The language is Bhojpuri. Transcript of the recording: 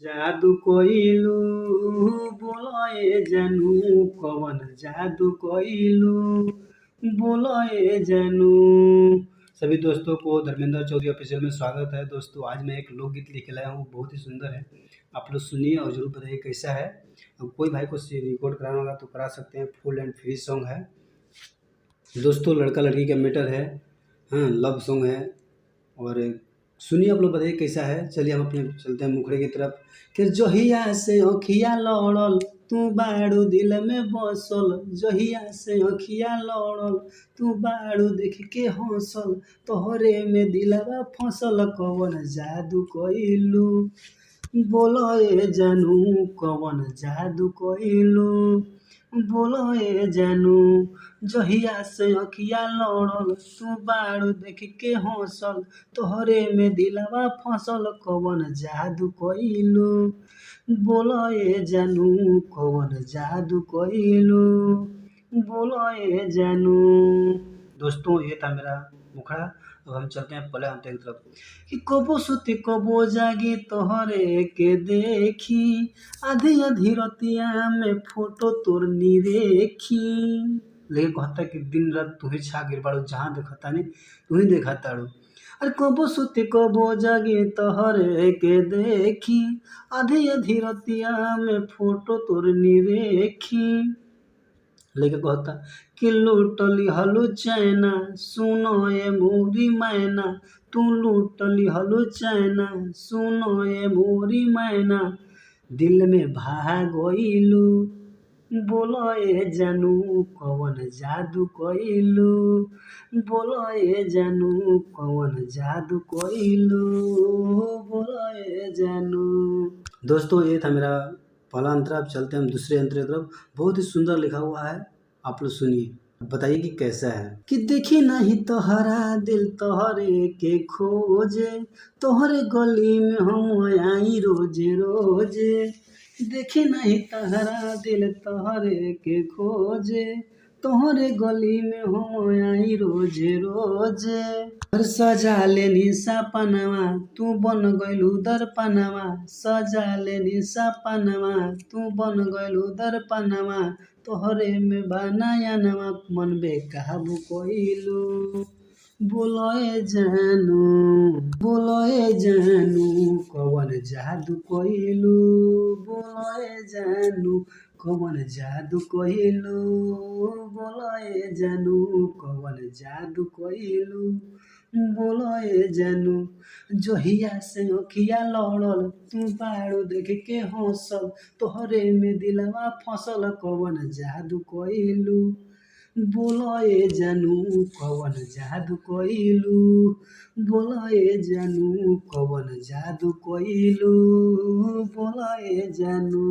जादू कोइलू बोलो ए जानू कवन जादू कोइलू बोलो ए जानू। सभी दोस्तों को धर्मेंद्र चौधरी ऑफिशियल में स्वागत है। दोस्तों आज मैं एक लोकगीत लेके लाया हूँ, बहुत ही सुंदर है। आप लोग सुनिए और जरूर बताइए कैसा है। कोई भाई को रिकॉर्ड कराना होगा तो करा सकते हैं, फुल एंड फ्री सॉन्ग है। दोस्तों लड़का लड़की का मैटर है, हाँ लव सॉन्ग है। और सुनिए, आप लोग बताइए कैसा है। चलिए हम अपने चलते हैं मुखड़े की तरफ। कि जहिया से अखिया लड़ल तू बाड़ू दिल में बसल, जहिया से अखिया लड़ल तू बाड़ू देख के हंसल, तोहरे में दिलवा फसल कवन जादू कइलू बोलो ए जानू कवन जादू कइलू बोलो ए जानू। जहिया से अखिया लड़ल तू बाड़ू देख के हंसल, तोहरे में दिलवा फसल कवन जादू कइलू बोलो ए जानू कवन जादू कइलू बोलो ए जानू। दोस्तों ये था मेरा मुखड़ा। अब हम चलते हैं पहले अंत की तरफ। कि कबो सुती कबो जागी तोहरे के देखी, आधी आधी रतिया में फोटो तोर निरेखी। लेकिन कहता कि दिन रात तू ही छा गिर बाड़ू, जहाँ देखता नहीं तू ही देखा ताड़ू। अरे कबो सुती कबो जागी तोहरे के देखी, आधी आधी रतिया में फोटो तोर निरेखी। लेके कहता कि लूटली हलू चैना सुनो ए मोरी मैना, तू लूटली हलू चैना सुनो ए मोरी मैना, दिल में भाग गइलू बोलो ए जानू कवन जादू कइलू बोलो ए जानू कवन जादू कइलू बोलो ए जानू। दोस्तों ये था मेरा पहला अंतरा। अब चलते हैं हम दूसरे अंतरे की तरफ। बहुत ही सुंदर लिखा हुआ है, आप लोग सुनिए, बताइए कि कैसा है। कि देखी नहीं तोहरा दिल तोहरे के खोजे, तोहरे गली में हम आई रोजे रोजे। देखी नहीं तोहरा दिल तोहरे के खोजे, तोहरे गली में हम आई रोजे रोजे। हर सजा लेनी सपनवा तू बन गइलू दर्पणवा, सजा लेनी सपनवा तू बन गइलू दर्पणवा, तोहरे में बनायनवा मन बेकाबू कइलू बोलो ए जानू बोलो ए जानू कवन जादू कइलू बोलो ए जानू कवन जादू कइलू बोलो ए जानू कवन जादू कइलू बोलो ए जानू। जहिया से अखिया लड़ल तू बाड़ू देख के हंसल, तोहरे में दिलवा फसल कवन जादू कइलू बोलो ए जानू कवन जादू कइलू बोलो ए जानू कवन जादू कइलू बोलो ए जानू।